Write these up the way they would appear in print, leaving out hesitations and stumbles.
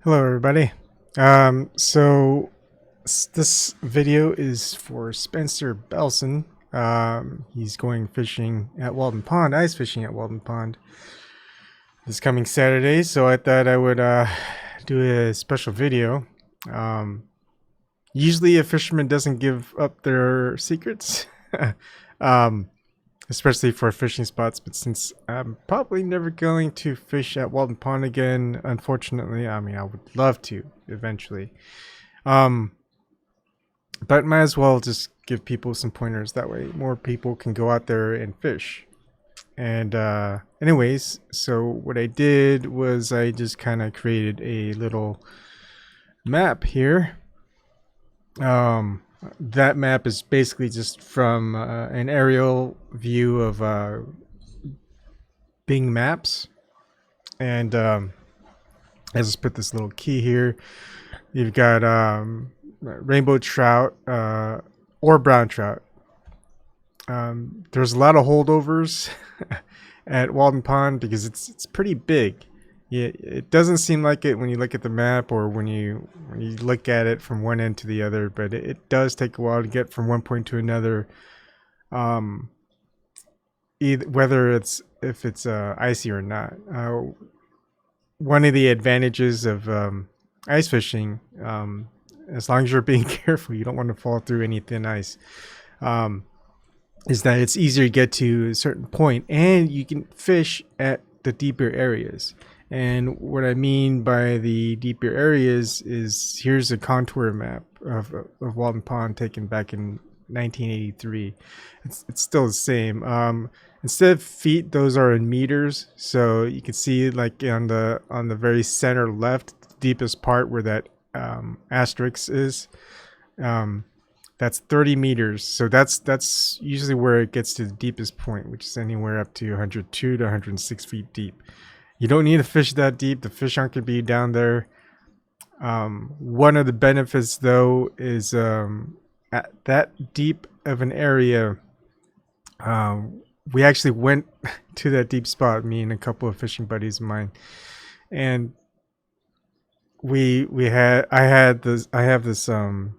Hello, everybody. This video is for Spencer Belson. He's going fishing at Walden Pond, ice fishing at Walden Pond this coming Saturday. So I thought I would do a special video. Usually, a fisherman doesn't give up their secrets, especially for fishing spots. But since I'm probably never going to fish at Walden Pond again, unfortunately, I mean, I would love to eventually. But might as well just give people some pointers. That way, more people can go out there and fish. And anyways, so what I did was I just kind of created a little map here. That map is basically just from an aerial view of Bing Maps. And I just put this little key here. You've got rainbow trout or brown trout. There's a lot of holdovers at Walden Pond because it's pretty big. Yeah, it doesn't seem like it when you look at the map or when you look at it from one end to the other, but it does take a while to get from one point to another. Whether if it's icy or not. One of the advantages of ice fishing, as long as you're being careful, you don't want to fall through any thin ice, is that it's easier to get to a certain point and you can fish at the deeper areas. And what I mean by the deeper areas is here's a contour map of Walden Pond taken back in 1983. It's still the same. Instead of feet, those are in meters. So you can see like on the very center left, the deepest part where that asterisk is. That's 30 meters. So that's usually where it gets to the deepest point, which is anywhere up to 102 to 106 feet deep. You don't need to fish that deep. The fish aren't going to be down there. One of the benefits, though, is at that deep of an area, we actually went to that deep spot, me and a couple of fishing buddies of mine, and I have this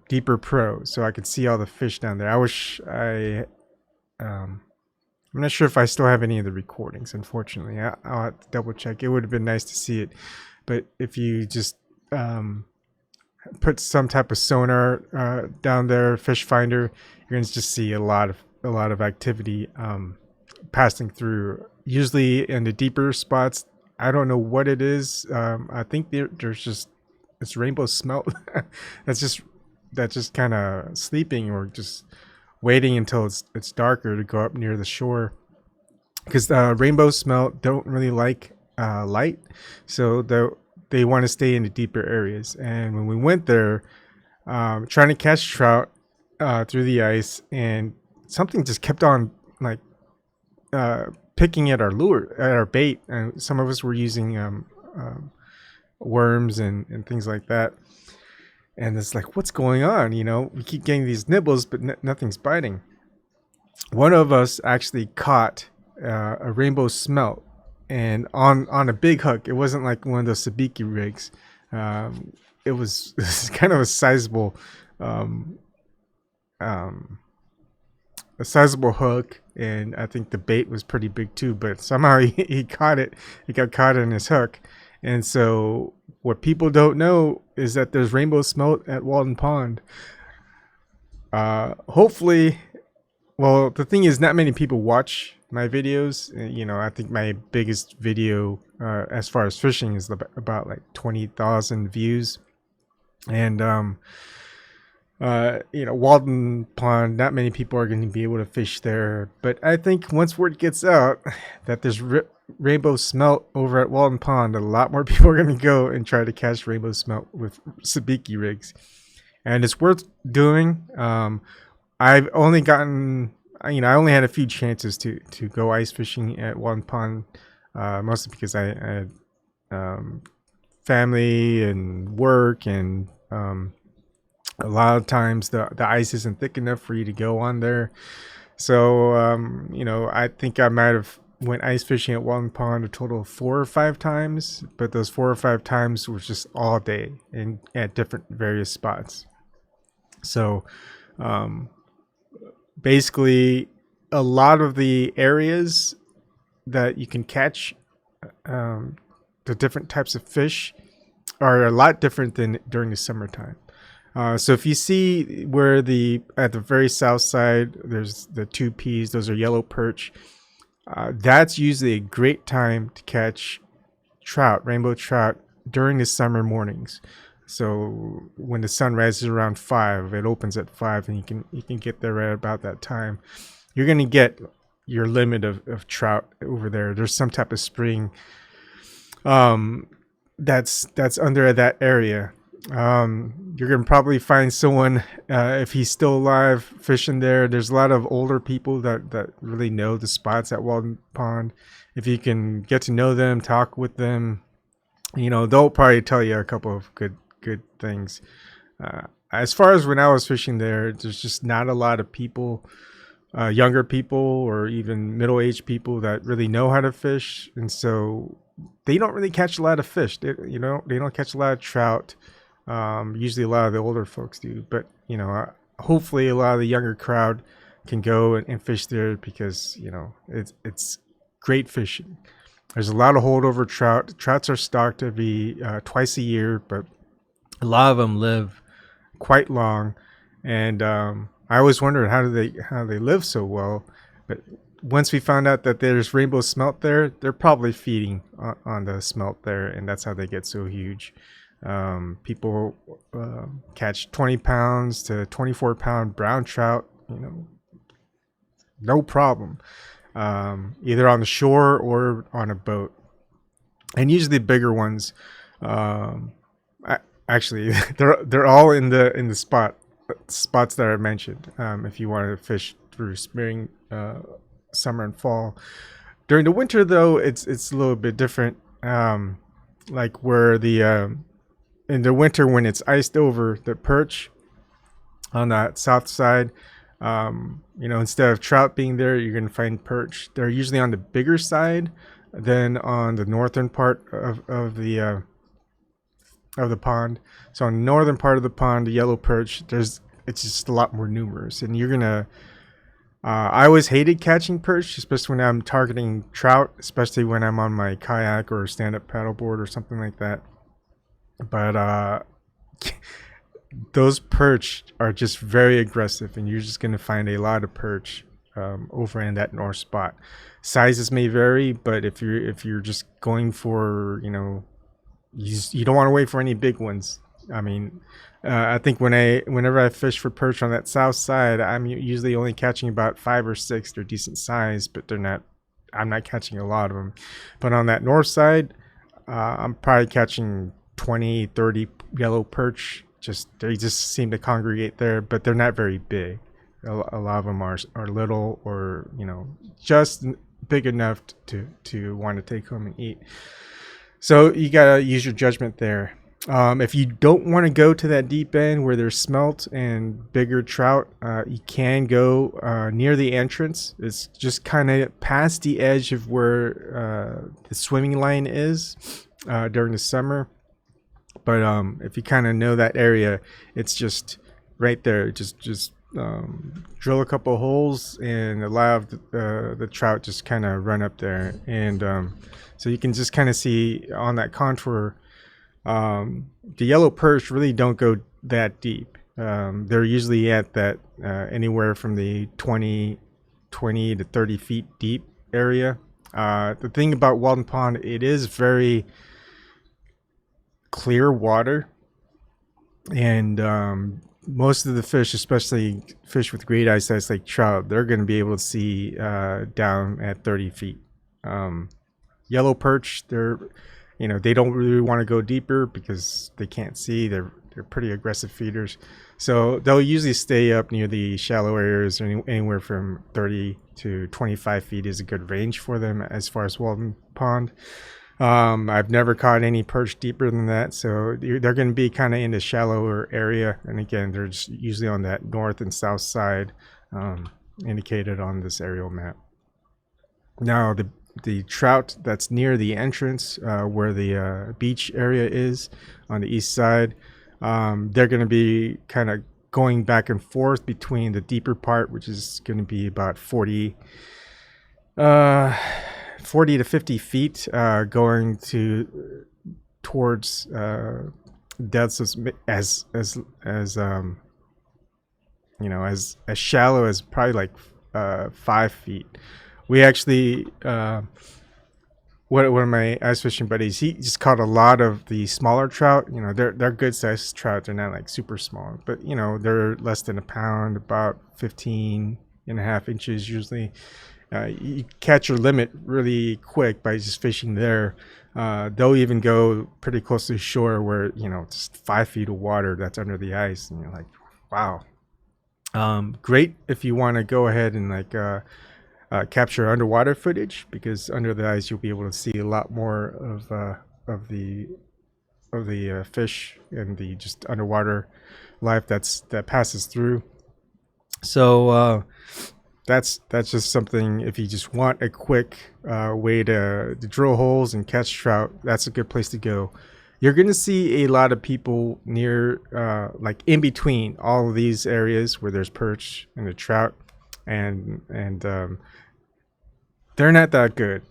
Deeper Pro, so I could see all the fish down there. I'm not sure if I still have any of the recordings, unfortunately. I'll have to double check. It would have been nice to see it. But if you just put some type of sonar down there, fish finder, you're going to just see a lot of activity passing through. Usually in the deeper spots, I don't know what it is. I think there's just it's rainbow smelt. that's just kind of sleeping or just waiting until it's darker to go up near the shore, because rainbow smelt don't really like light, so they want to stay in the deeper areas. And when we went there, trying to catch trout through the ice, and something just kept on like picking at our bait, and some of us were using worms and things like that. And it's like, what's going on? We keep getting these nibbles, but nothing's biting. One of us actually caught a rainbow smelt, and on a big hook. It wasn't like one of those sabiki rigs. It was kind of a sizable hook, and I think the bait was pretty big too. But somehow he caught it. He got caught in his hook. And so what people don't know is that there's rainbow smelt at Walden Pond. Hopefully, well, the thing is, not many people watch my videos. I think my biggest video as far as fishing is about like 20,000 views. And Walden Pond, not many people are going to be able to fish there. But I think once word gets out that there's rainbow smelt over at Walden Pond, a lot more people are going to go and try to catch rainbow smelt with sabiki rigs, and it's worth doing. I've only gotten, I only had a few chances to go ice fishing at Walden Pond, mostly because I had family and work, and a lot of times the ice isn't thick enough for you to go on there. So I think I might have went ice fishing at Walden Pond a total of 4 or 5 times, but those 4 or 5 times was just all day and at different various spots. So basically, a lot of the areas that you can catch the different types of fish are a lot different than during the summertime. So if you see where at the very south side, there's the 2 Ps, those are yellow perch. That's usually a great time to catch trout, rainbow trout, during the summer mornings. So when the sun rises around 5, it opens at 5, and you can get there right about that time. You're gonna get your limit of trout over there. There's some type of spring that's under that area. You're gonna probably find someone if he's still alive fishing there. There's a lot of older people that really know the spots at Walden Pond. If you can get to know them, talk with them, they'll probably tell you a couple of good things. As far as when I was fishing there's just not a lot of people, younger people or even middle-aged people that really know how to fish, and so they don't really catch a lot of fish. They don't catch a lot of trout. Usually a lot of the older folks do, but hopefully a lot of the younger crowd can go and fish there, because it's great fishing. There's a lot of holdover trout. Trouts are stocked every twice a year, but a lot of them live quite long, and I always wondered how they live so well. But once we found out that there's rainbow smelt there, they're probably feeding on the smelt there, and that's how they get so huge. People catch 20 pounds to 24-pound brown trout, no problem, either on the shore or on a boat. And usually bigger ones, actually, they're all in the spots that I mentioned. If you want to fish through spring, summer, and fall. During the winter, though, it's a little bit different. Like where in the winter, when it's iced over, the perch on that south side, instead of trout being there, you're going to find perch. They're usually on the bigger side than on the northern part of the pond. So on the northern part of the pond, the yellow perch, it's just a lot more numerous, and you're gonna. I always hated catching perch, especially when I'm targeting trout, especially when I'm on my kayak or stand-up paddleboard or something like that. But those perch are just very aggressive, and you're just going to find a lot of perch over in that north spot. Sizes may vary, but if you're just going for, you don't want to wait for any big ones. I mean, I think whenever I fish for perch on that south side, I'm usually only catching about 5 or 6. They're decent size, but I'm not catching a lot of them. But on that north side, I'm probably catching 20, 30 yellow perch. They just seem to congregate there, but they're not very big. A lot of them are little, or just big enough to want to take home and eat. So you gotta use your judgment there. If you don't want to go to that deep end where there's smelt and bigger trout, you can go near the entrance. It's just kind of past the edge of where the swimming line is during the summer. But if you kind of know that area, it's just right there. Just drill a couple holes and allow the trout just kind of run up there, and so you can just kind of see on that contour. The yellow perch really don't go that deep. They're usually at that anywhere from the 20 to 30 feet deep area. The thing about Walden Pond, it is very clear water, and most of the fish, especially fish with great eyesight like trout, they're going to be able to see down at 30 feet. Yellow perch, they don't really want to go deeper because they can't see. They're pretty aggressive feeders, so they'll usually stay up near the shallow areas. Anywhere from 30 to 25 feet is a good range for them as far as Walden Pond. I've never caught any perch deeper than that, so they're going to be kind of in the shallower area, and again, they're just usually on that north and south side indicated on this aerial map. Now, the trout that's near the entrance where the beach area is on the east side. They're going to be kind of going back and forth between the deeper part, which is going to be about 40 to 50 feet, going towards depths as as shallow as probably like 5 feet. We actually one of my ice fishing buddies, he just caught a lot of the smaller trout. They're good sized trout. They're not like super small, but they're less than a pound, about 15.5 inches usually. You catch your limit really quick by just fishing there. They'll even go pretty close to the shore where just 5 feet of water that's under the ice, and you're like, wow. Great if you want to go ahead and like capture underwater footage, because under the ice you'll be able to see a lot more of the fish and the just underwater life that passes through. So that's just something. If you just want a quick way to drill holes and catch trout, that's a good place to go. You're going to see a lot of people near, like in between all of these areas where there's perch and the trout, and they're not that good.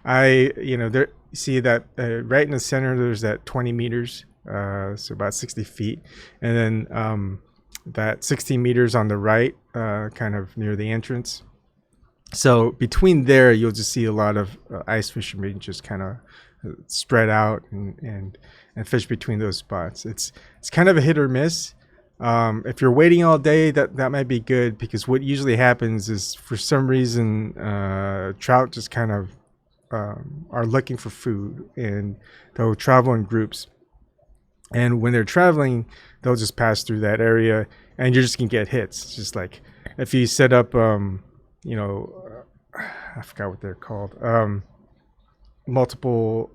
There, see that right in the center, there's that 20 meters, so about 60 feet, and then that 16 meters on the right, kind of near the entrance. So between there, you'll just see a lot of ice fishermen just kind of spread out and fish between those spots. It's kind of a hit or miss. If you're waiting all day, that might be good, because what usually happens is, for some reason, trout just kind of are looking for food, and they'll travel in groups. And when they're traveling, they'll just pass through that area, and you're just gonna get hits. It's just like if you set up, I forgot what they're called, multiple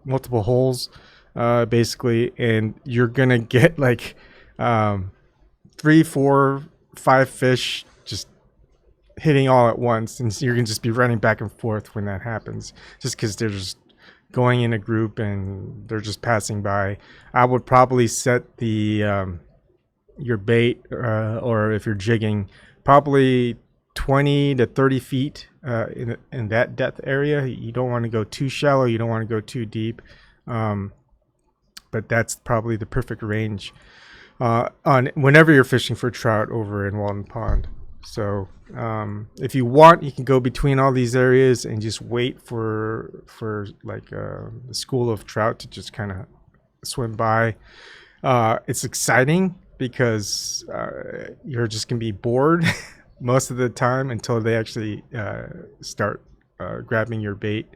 holes, basically, and you're gonna get like 3, 4, 5 fish just hitting all at once, and you're gonna just be running back and forth when that happens, just because they're just going in a group and they're just passing by. I would probably set the your bait, or if you're jigging, probably 20 to 30 feet in that depth area. You don't want to go too shallow, you don't want to go too deep, but that's probably the perfect range on whenever you're fishing for trout over in Walden Pond. So if you want, you can go between all these areas and just wait for like the school of trout to just kind of swim by. It's exciting because you're just gonna be bored most of the time until they actually start grabbing your bait.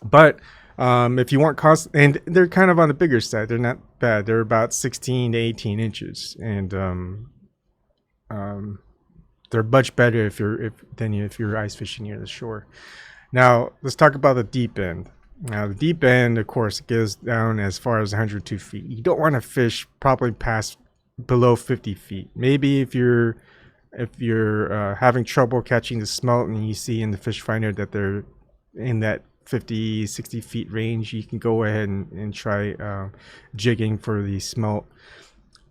But if you want cost, and they're kind of on the bigger side, they're not bad. They're about 16 to 18 inches, and they're much better if you're ice fishing near the shore. Now let's talk about the deep end. Now the deep end, of course, goes down as far as 102 feet. You don't want to fish probably past below 50 feet. Maybe if you're having trouble catching the smelt and you see in the fish finder that they're in that 50, 60 feet range, you can go ahead and try jigging for the smelt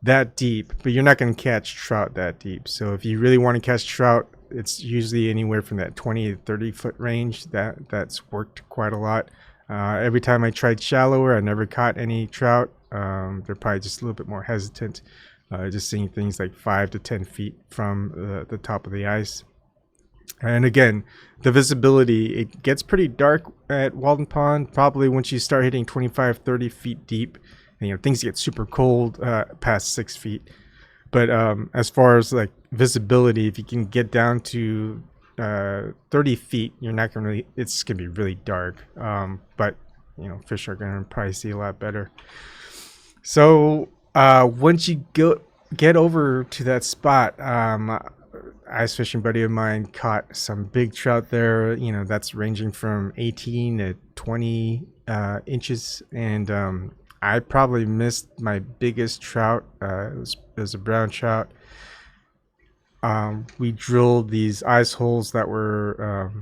that deep, but you're not going to catch trout that deep. So if you really want to catch trout, it's usually anywhere from that 20 to 30 foot range. That's worked quite a lot. Every time I tried shallower, I never caught any trout. They're probably just a little bit more hesitant, just seeing things like 5 to 10 feet from the top of the ice. And again, the visibility, it gets pretty dark at Walden Pond, probably once you start hitting 25, 30 feet deep. And, things get super cold past 6 feet. But as far as like visibility, if you can get down to 30 feet, you're not going to it's going to be really dark. But, fish are going to probably see a lot better. So once you get over to that spot, ice fishing buddy of mine caught some big trout there. That's ranging from 18 to 20 inches. And I probably missed my biggest trout. It was a brown trout. We drilled these ice holes that were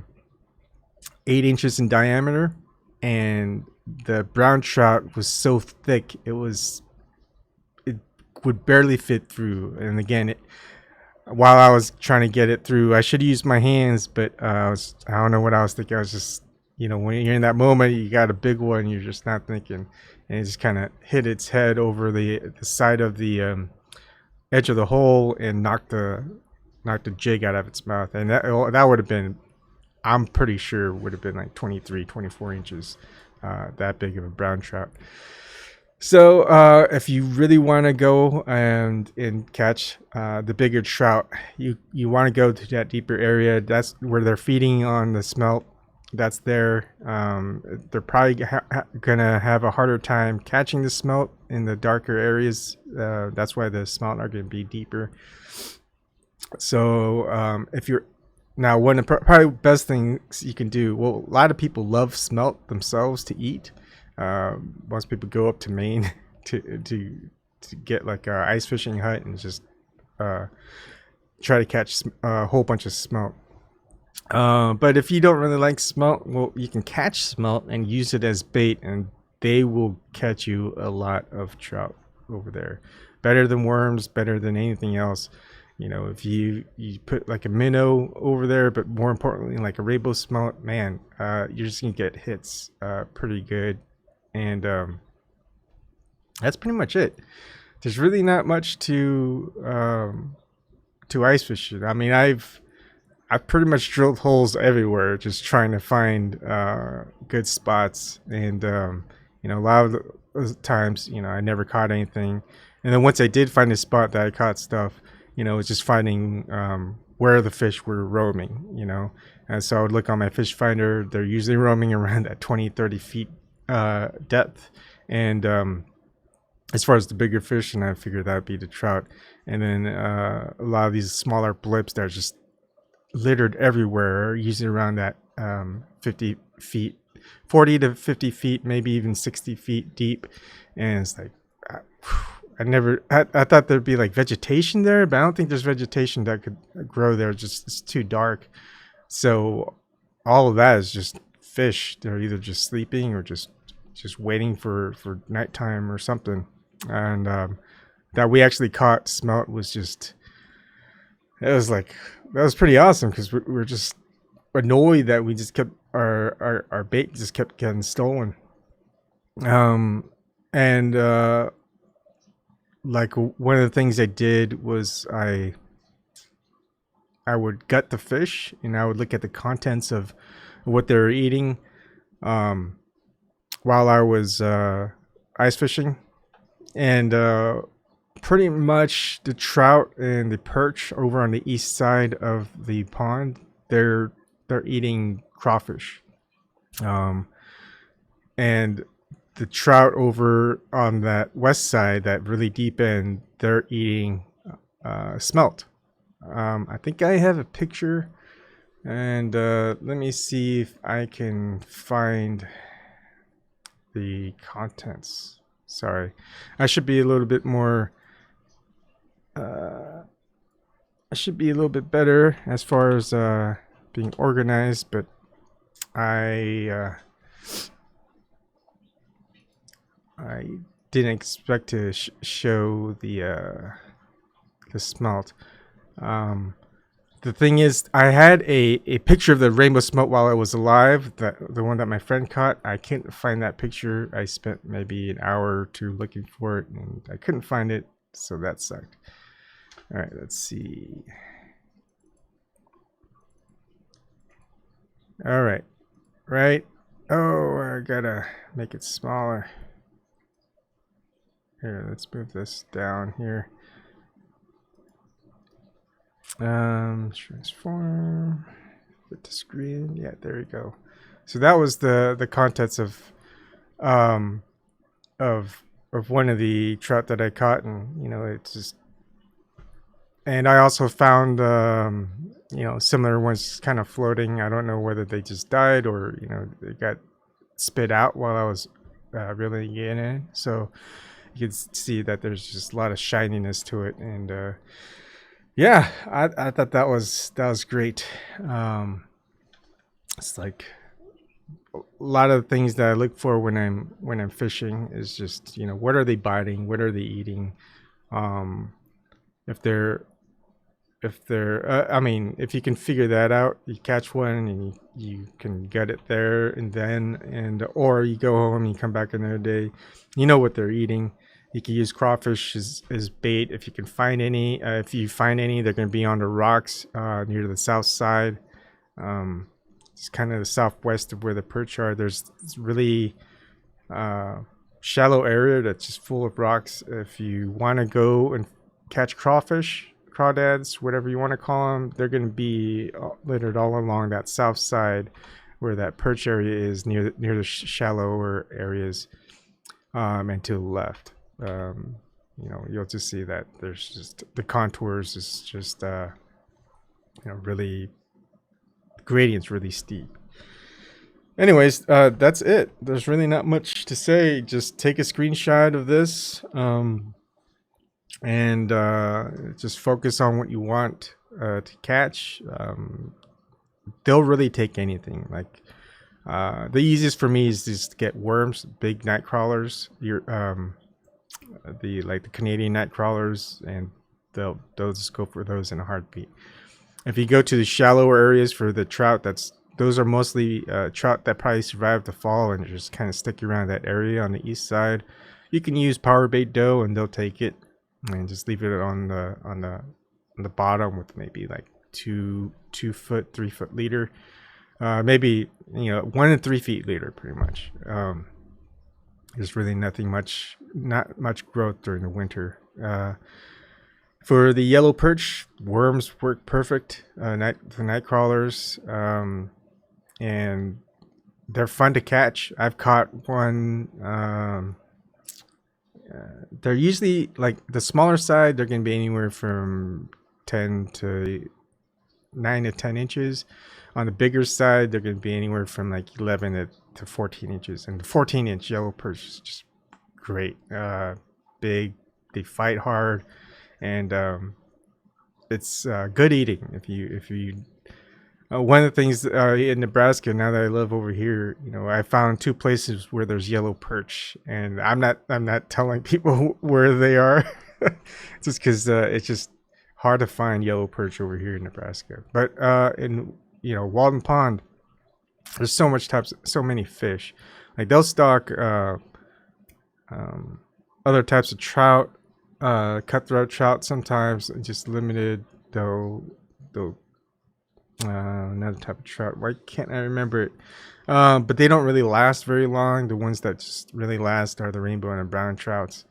8 inches in diameter, and the brown trout was so thick it would barely fit through. And again, while I was trying to get it through, I should use my hands, but I don't know what I was thinking. I was just, when you're in that moment, you got a big one, you're just not thinking, and it just kind of hit its head over the side of the edge of the hole and knocked the jig out of its mouth. And that would have been, I'm pretty sure, would have been like 23, 24 inches, that big of a brown trout. So if you really want to go and catch the bigger trout, you want to go to that deeper area. That's where they're feeding on the smelt. That's there. They're probably gonna have a harder time catching the smelt in the darker areas. That's why the smelt are gonna be deeper. So if you're now, one of the probably best things you can do. Well, a lot of people love smelt themselves to eat. Most people go up to Maine to get like a ice fishing hut and just try to catch a whole bunch of smelt. But if you don't really like smelt, well, you can catch smelt and use it as bait, and they will catch you a lot of trout over there. Better than worms, better than anything else. If you put like a minnow over there, but more importantly, like a rainbow smelt, man, you're just gonna get hits pretty good. And that's pretty much it. There's really not much to ice fishing. I mean, I've pretty much drilled holes everywhere, just trying to find good spots. And a lot of the times, I never caught anything. And then once I did find a spot that I caught stuff, it's just finding where the fish were roaming. And so I would look on my fish finder. They're usually roaming around at 20, 30 feet depth. And as far as the bigger fish, and I figured that would be the trout. And then a lot of these smaller blips that are just littered everywhere, usually around that 50 feet, 40 to 50 feet, maybe even 60 feet deep. And it's like, I thought there'd be like vegetation there, but I don't think there's vegetation that could grow there. It's too dark. So all of that is just fish. They're either just sleeping or just waiting for nighttime or something. And that we actually caught smelt was just, that was pretty awesome, because we're just annoyed that we just kept our bait just kept getting stolen. Like one of the things I did was I would gut the fish, and I would look at the contents of what they were eating while I was ice fishing. And pretty much the trout and the perch over on the east side of the pond, they're eating crawfish. And the trout over on that west side, that really deep end, they're eating smelt. I think I have a picture, and let me see if I can find the contents. Sorry, I should be a little bit more I should be a little bit better as far as being organized, but I didn't expect to show the smelt. The thing is, I had a picture of the rainbow smelt while it was alive, the one that my friend caught. I couldn't find that picture. I spent maybe an hour or two looking for it, and I couldn't find it, so that sucked. All right, let's see. All right, right. Oh, I gotta make it smaller. Here, let's move this down here. Transform, fit to screen. Yeah, there we go. So that was the contents of one of the trout that I caught, and it's just. And I also found similar ones kind of floating. I don't know whether they just died or they got spit out while I was reeling it in. So you can see that there's just a lot of shininess to it, and yeah, I thought that was great. It's like lot of the things that I look for when I'm fishing is just, you know, what are they biting, what are they eating, um, if they're I mean, if you can figure that out, you catch one and you can gut it there and then, and or you go home and you come back another day, you know what they're eating. You can use crawfish as bait if you can find any. If you find any, they're going to be on the rocks near the south side. It's kind of the southwest of where the perch are. There's this really shallow area that's just full of rocks. If you want to go and catch crawfish, crawdads, whatever you want to call them, they're going to be littered all along that south side where that perch area is, near the shallower areas, and to the left. You know, you'll just see that there's just the contours is just you know, really, gradient's really steep. Anyways, that's it. There's really not much to say. Just take a screenshot of this, and just focus on what you want to catch. They'll really take anything. Like the easiest for me is just to get worms, big night crawlers. The Canadian night crawlers, and they'll just go for those in a heartbeat. If you go to the shallower areas for the trout, those are mostly trout that probably survive the fall and just kind of stick around that area on the east side. You can use power bait dough and they'll take it, and just leave it on the bottom with maybe like 2 foot, 3 foot leader, maybe, you know, 1 to 3 feet leader, pretty much. There's really not much growth during the winter. For the yellow perch, worms work perfect. For night crawlers, and they're fun to catch. I've caught one. They're usually, like, the smaller side, they're going to be anywhere from 9 to 10 inches. On the bigger side, they're going to be anywhere from like 11 to 14 inches. And the 14-inch yellow perch is just great. Big, they fight hard, and it's good eating. If you one of the things in Nebraska, now that I live over here, you know, I found 2 places where there's yellow perch, and I'm not telling people where they are, just because it's just hard to find yellow perch over here in Nebraska. But in, you know, Walden Pond, there's so many fish. Like, they'll stock other types of trout, cutthroat trout sometimes, just limited. Though another type of trout. Why can't I remember it? But they don't really last very long. The ones that just really last are the rainbow and the brown trouts.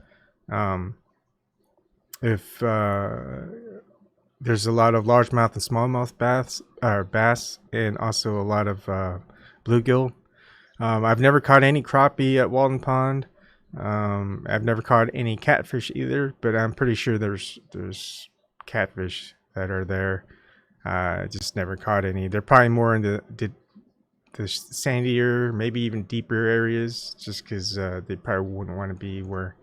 If there's a lot of largemouth and smallmouth bass, and also a lot of bluegill. I've never caught any crappie at Walden Pond. I've never caught any catfish either, but I'm pretty sure there's catfish that are there. Just never caught any. They're probably more in the sandier, maybe even deeper areas, just because they probably wouldn't want to be where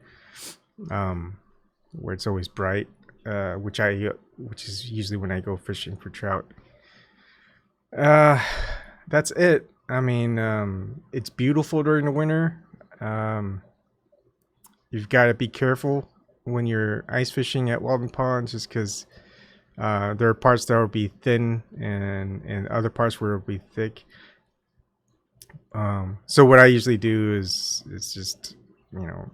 it's always bright, which is usually when I go fishing for trout. That's it. I mean, it's beautiful during the winter. You've got to be careful when you're ice fishing at Walden Pond, just because there are parts that will be thin and other parts where it'll be thick. So what I usually do is just, you know,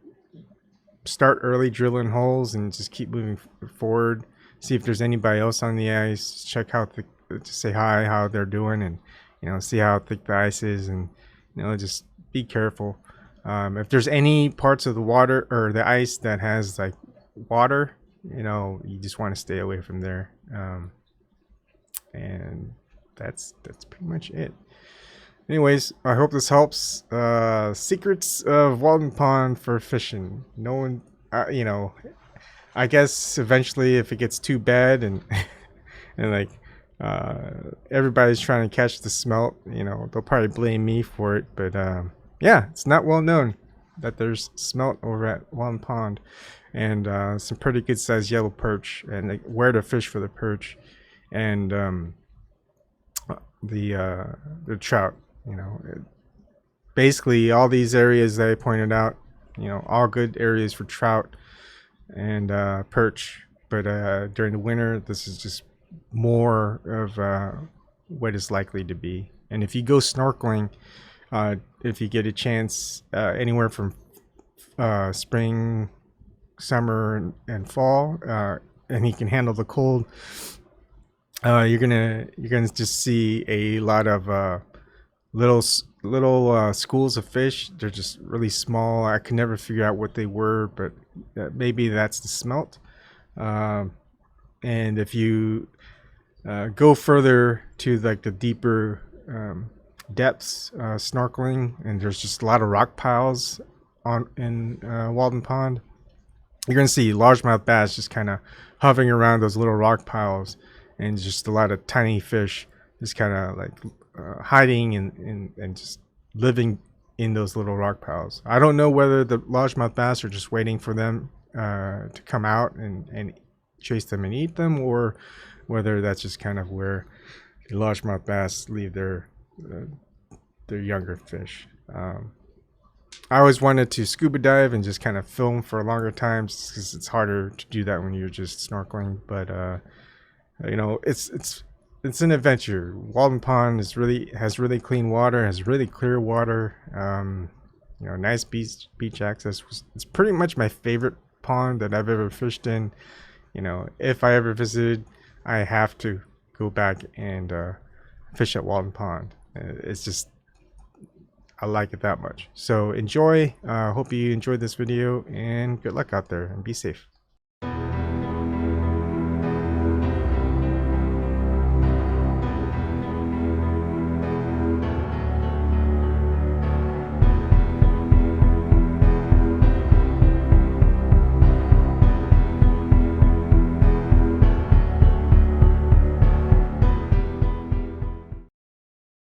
start early drilling holes and just keep moving forward. See if there's anybody else on the ice. Check how thick, to say hi, how they're doing, and, you know, see how thick the ice is, and, you know, just be careful. If there's any parts of the water or the ice that has like water, you know, you just want to stay away from there. And that's pretty much it. Anyways, I hope this helps. Secrets of Walden Pond for fishing. No one, you know, I guess eventually if it gets too bad and and like everybody's trying to catch the smelt, you know, they'll probably blame me for it. But yeah, it's not well known that there's smelt over at Walden Pond, and some pretty good sized yellow perch, and like, where to fish for the perch, and the trout. You know, basically all these areas that I pointed out, you know, all good areas for trout and perch. But during the winter, this is just more of what is likely to be. And if you go snorkeling, if you get a chance, anywhere from spring, summer, and fall, and he can handle the cold, you're gonna just see a lot of little schools of fish. They're just really small. I could never figure out what they were, but maybe that's the smelt. And if you go further to like the deeper depths, snorkeling, and there's just a lot of rock piles in Walden Pond, you're gonna see largemouth bass just kind of hovering around those little rock piles, and just a lot of tiny fish just kind of like hiding and just living in those little rock piles. I don't know whether the largemouth bass are just waiting for them to come out and chase them and eat them, or whether that's just kind of where the largemouth bass leave their younger fish. I always wanted to scuba dive and just kind of film for a longer time, because it's harder to do that when you're just snorkeling. But you know, it's an adventure. Walden Pond has really clean water, has really clear water. You know, nice beach access. It's pretty much my favorite pond that I've ever fished in. You know, if I ever visited, I have to go back and fish at Walden Pond. It's just, I like it that much. So enjoy. Hope you enjoyed this video, and good luck out there, and be safe.